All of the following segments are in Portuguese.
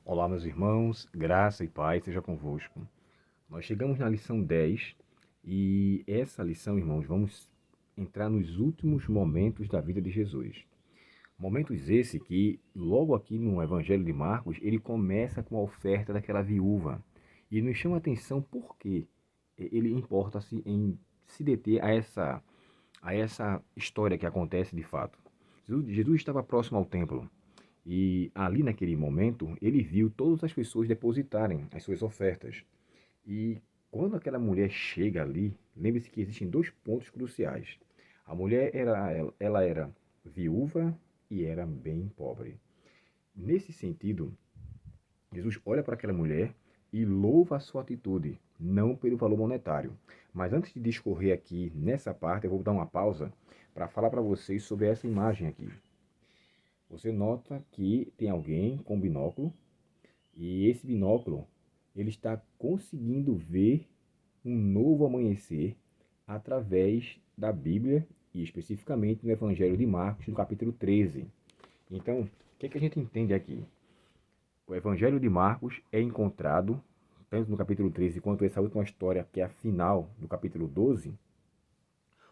Olá, meus irmãos, graça e paz seja convosco. Nós chegamos na lição 10 e essa lição, irmãos, vamos entrar nos últimos momentos da vida de Jesus. Momentos esse que, logo aqui no Evangelho de Marcos, ele começa com a oferta daquela viúva. E nos chama a atenção porque ele importa-se em se deter a essa história que acontece de fato. Jesus estava próximo ao templo. E ali naquele momento, ele viu todas as pessoas depositarem as suas ofertas. E quando aquela mulher chega ali, lembre-se que existem dois pontos cruciais. A mulher ela era viúva e era bem pobre. Nesse sentido, Jesus olha para aquela mulher e louva a sua atitude, não pelo valor monetário. Mas antes de discorrer aqui nessa parte, eu vou dar uma pausa para falar para vocês sobre essa imagem aqui. Você nota que tem alguém com binóculo e esse binóculo ele está conseguindo ver um novo amanhecer através da Bíblia e especificamente no Evangelho de Marcos, no capítulo 13. Então, o que a gente entende aqui? O Evangelho de Marcos é encontrado, tanto no capítulo 13 quanto essa última história, que é a final do capítulo 12,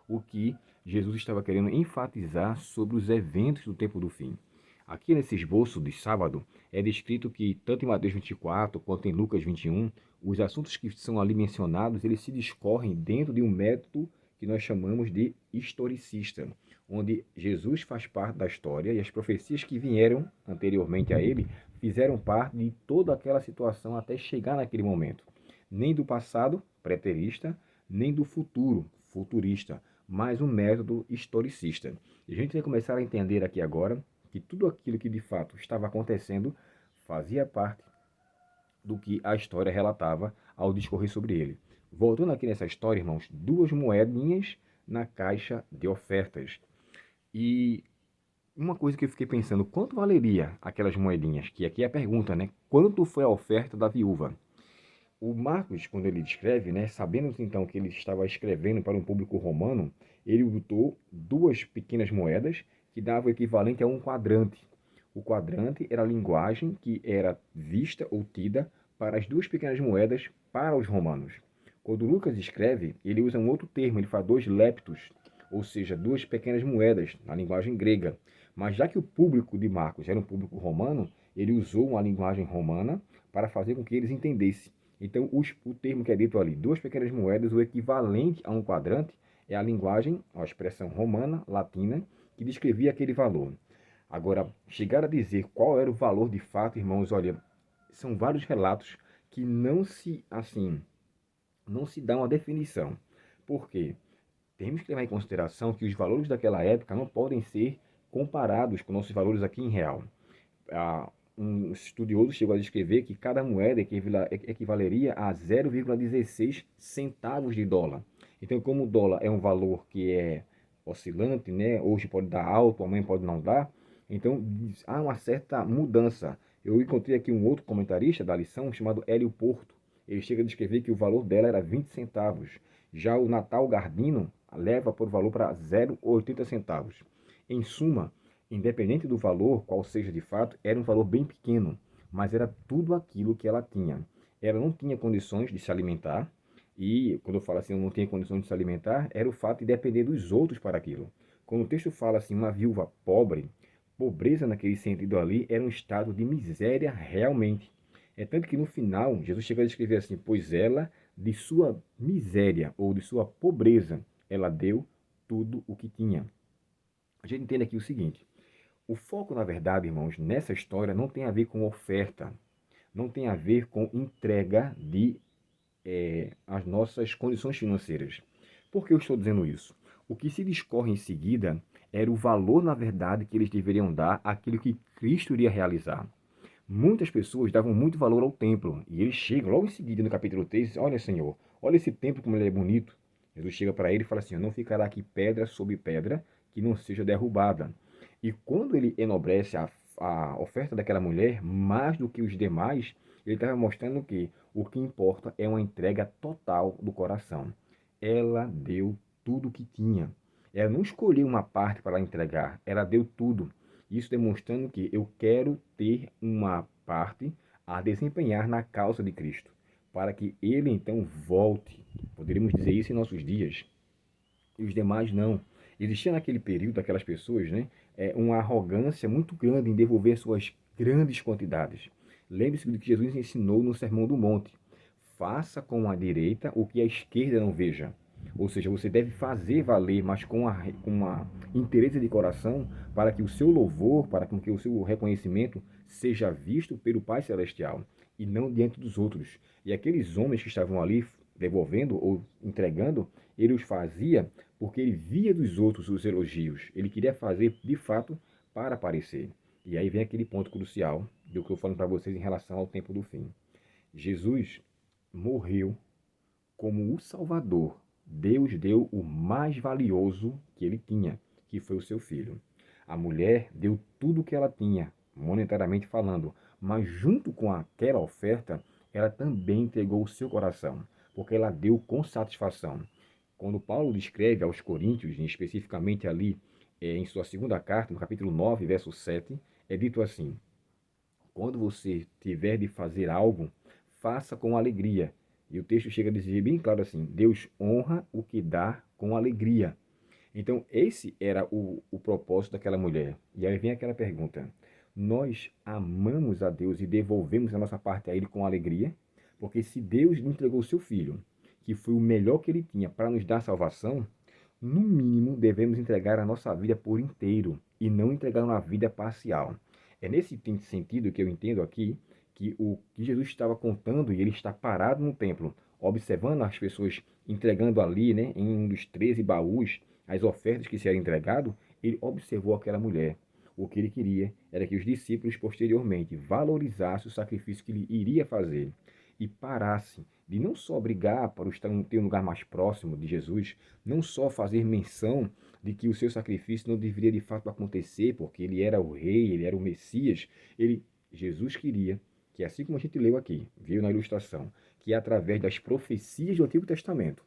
o que Jesus estava querendo enfatizar sobre os eventos do tempo do fim. Aqui nesse esboço de sábado, é descrito que, tanto em Mateus 24 quanto em Lucas 21, os assuntos que são ali mencionados, eles se discorrem dentro de um método que nós chamamos de historicista, onde Jesus faz parte da história e as profecias que vieram anteriormente a ele fizeram parte de toda aquela situação até chegar naquele momento. Nem do passado, preterista, nem do futuro, futurista, mas um método historicista. E a gente vai começar a entender aqui agora que tudo aquilo que de fato estava acontecendo fazia parte do que a história relatava ao discorrer sobre ele. Voltando aqui nessa história, irmãos, duas moedinhas na caixa de ofertas. E uma coisa que eu fiquei pensando, quanto valeria aquelas moedinhas? Que aqui é a pergunta, né? Quanto foi a oferta da viúva? O Marcos, quando ele descreve, né, sabendo então que ele estava escrevendo para um público romano, ele botou duas pequenas moedas que davam o equivalente a um quadrante. O quadrante era a linguagem que era vista ou tida para as duas pequenas moedas para os romanos. Quando Lucas escreve, ele usa um outro termo, ele fala dois leptos, ou seja, duas pequenas moedas, na linguagem grega. Mas já que o público de Marcos era um público romano, ele usou uma linguagem romana para fazer com que eles entendessem. Então, o termo que é dito ali, duas pequenas moedas, o equivalente a um quadrante, é a linguagem, a expressão romana, latina, que descrevia aquele valor. Agora, chegar a dizer qual era o valor de fato, irmãos, olha, são vários relatos que não se dá uma definição. Por quê? Temos que levar em consideração que os valores daquela época não podem ser comparados com nossos valores aqui em real. Um estudioso chegou a descrever que cada moeda equivaleria a 0,16 centavos de dólar. Então, como o dólar é um valor que é oscilante, né? Hoje pode dar alto, amanhã pode não dar. Então, há uma certa mudança. Eu encontrei aqui um outro comentarista da lição chamado Hélio Porto. Ele chega a descrever que o valor dela era 20 centavos. Já o Natal Gardino leva por valor para 0,80 centavos. Em suma, independente do valor, qual seja de fato, era um valor bem pequeno, mas era tudo aquilo que ela tinha. Ela não tinha condições de se alimentar, e quando eu falo assim, não tinha condições de se alimentar, era o fato de depender dos outros para aquilo. Quando o texto fala assim, uma viúva pobre, pobreza naquele sentido ali era um estado de miséria realmente. É tanto que no final, Jesus chega a descrever assim, pois ela, de sua miséria ou de sua pobreza, ela deu tudo o que tinha. A gente entende aqui o seguinte, o foco, na verdade, irmãos, nessa história não tem a ver com oferta, não tem a ver com entrega de as nossas condições financeiras. Por que eu estou dizendo isso? O que se discorre em seguida era o valor, na verdade, que eles deveriam dar àquilo que Cristo iria realizar. Muitas pessoas davam muito valor ao templo, e ele chega logo em seguida no capítulo 3 e diz, olha, Senhor, olha esse templo como ele é bonito. Jesus chega para ele e fala assim, não ficará aqui pedra sobre pedra que não seja derrubada. E quando ele enobrece a oferta daquela mulher, mais do que os demais, ele estava mostrando que o que importa é uma entrega total do coração. Ela deu tudo o que tinha. Ela não escolheu uma parte para entregar, ela deu tudo. Isso demonstrando que eu quero ter uma parte a desempenhar na causa de Cristo, para que ele então volte. Poderíamos dizer isso em nossos dias, e os demais não. Existia naquele período, aquelas pessoas, né, uma arrogância muito grande em devolver suas grandes quantidades. Lembre-se do que Jesus ensinou no Sermão do Monte. Faça com a direita o que a esquerda não veja. Ou seja, você deve fazer valer, mas com uma interesse de coração, para que o seu louvor, para que o seu reconhecimento seja visto pelo Pai Celestial e não diante dos outros. E aqueles homens que estavam ali devolvendo ou entregando, ele os fazia porque ele via dos outros os elogios. Ele queria fazer de fato para aparecer. E aí vem aquele ponto crucial do que eu falo para vocês em relação ao tempo do fim. Jesus morreu como o Salvador. Deus deu o mais valioso que ele tinha, que foi o seu filho. A mulher deu tudo o que ela tinha, monetariamente falando, mas junto com aquela oferta, ela também entregou o seu coração, porque ela deu com satisfação. Quando Paulo descreve aos Coríntios, especificamente ali em sua segunda carta, no capítulo 9, verso 7, é dito assim: quando você tiver de fazer algo, faça com alegria. E o texto chega a dizer bem claro assim: Deus honra o que dá com alegria. Então, esse era o propósito daquela mulher. E aí vem aquela pergunta: nós amamos a Deus e devolvemos a nossa parte a Ele com alegria? Porque se Deus entregou o seu Filho, que foi o melhor que Ele tinha para nos dar salvação, no mínimo devemos entregar a nossa vida por inteiro e não entregar uma vida parcial. É nesse sentido que eu entendo aqui que o que Jesus estava contando, e ele está parado no templo, observando as pessoas entregando ali, né, em um dos 13 baús, as ofertas que seriam entregado, ele observou aquela mulher. O que ele queria era que os discípulos posteriormente valorizassem o sacrifício que ele iria fazer e parassem de não só brigar para ter um lugar mais próximo de Jesus, não só fazer menção de que o seu sacrifício não deveria de fato acontecer, porque ele era o rei, ele era o Messias. Jesus queria que, assim como a gente leu aqui, viu na ilustração, que através das profecias do Antigo Testamento,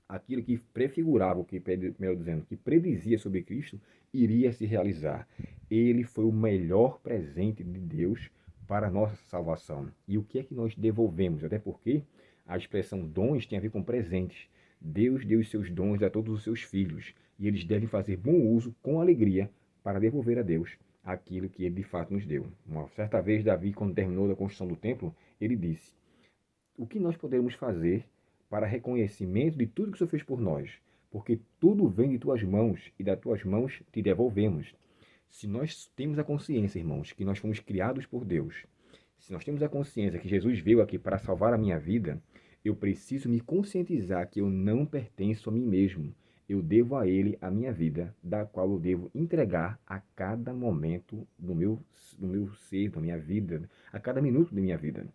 aquilo que prefigurava, o que, melhor dizendo, que predizia sobre Cristo, iria se realizar. Ele foi o melhor presente de Deus para a nossa salvação. E o que é que nós devolvemos? Até porque a expressão dons tem a ver com presentes. Deus deu os seus dons a todos os seus filhos, e eles devem fazer bom uso com alegria para devolver a Deus aquilo que ele de fato nos deu. Uma certa vez, Davi, quando terminou a construção do templo, ele disse: o que nós podemos fazer para reconhecimento de tudo que o Senhor fez por nós? Porque tudo vem de tuas mãos e das tuas mãos te devolvemos. Se nós temos a consciência, irmãos, que nós fomos criados por Deus, se nós temos a consciência que Jesus veio aqui para salvar a minha vida, eu preciso me conscientizar que eu não pertenço a mim mesmo. Eu devo a Ele a minha vida, da qual eu devo entregar a cada momento do meu ser, da minha vida, a cada minuto da minha vida.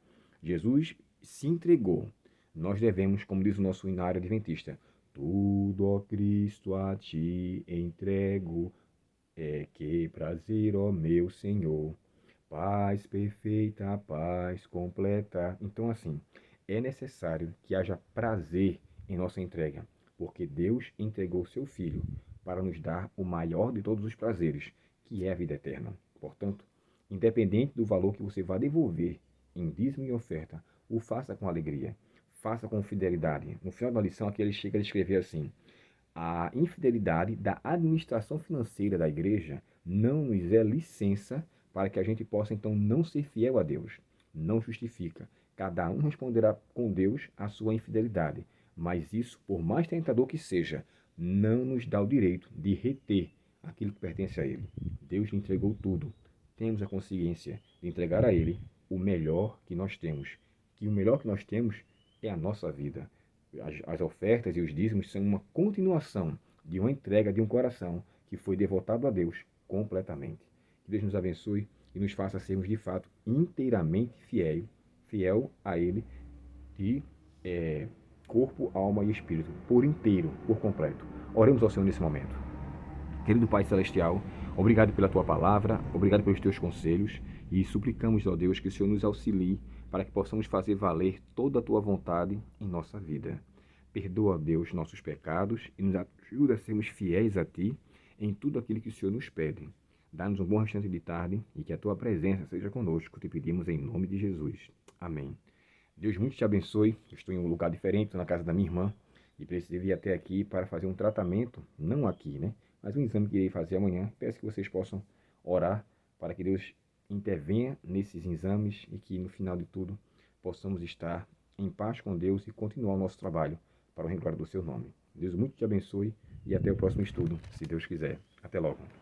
Jesus se entregou. Nós devemos, como diz o nosso hinário adventista, tudo, ó Cristo, a ti entrego, que prazer, ó meu Senhor, paz perfeita, paz completa. Então, assim, é necessário que haja prazer em nossa entrega, porque Deus entregou seu Filho para nos dar o maior de todos os prazeres, que é a vida eterna. Portanto, independente do valor que você vá devolver em dízimo e oferta, o faça com alegria, faça com fidelidade. No final da lição, aqui ele chega a escrever assim: a infidelidade da administração financeira da igreja não nos é licença para que a gente possa então não ser fiel a Deus. Não justifica. Cada um responderá com Deus a sua infidelidade. Mas isso, por mais tentador que seja, não nos dá o direito de reter aquilo que pertence a Ele. Deus lhe entregou tudo. Temos a consciência de entregar a Ele o melhor que nós temos. Que o melhor que nós temos é a nossa vida. As ofertas e os dízimos são uma continuação de uma entrega de um coração que foi devotado a Deus completamente. Que Deus nos abençoe e nos faça sermos de fato inteiramente fiel a Ele de corpo, alma e espírito, por inteiro, por completo. Oremos ao Senhor nesse momento. Querido Pai Celestial, obrigado pela Tua palavra, obrigado pelos Teus conselhos e suplicamos, ó Deus, que o Senhor nos auxilie para que possamos fazer valer toda a Tua vontade em nossa vida. Perdoa, Deus, nossos pecados e nos ajuda a sermos fiéis a Ti em tudo aquilo que o Senhor nos pede. Dá-nos um bom restante de tarde e que a tua presença seja conosco. Te pedimos em nome de Jesus. Amém. Deus muito te abençoe. Eu estou em um lugar diferente, estou na casa da minha irmã e precisei vir até aqui para fazer um tratamento, não aqui, né? Mas um exame que irei fazer amanhã. Peço que vocês possam orar para que Deus intervenha nesses exames e que no final de tudo possamos estar em paz com Deus e continuar o nosso trabalho para o glória do seu nome. Deus muito te abençoe e até o próximo estudo, se Deus quiser. Até logo.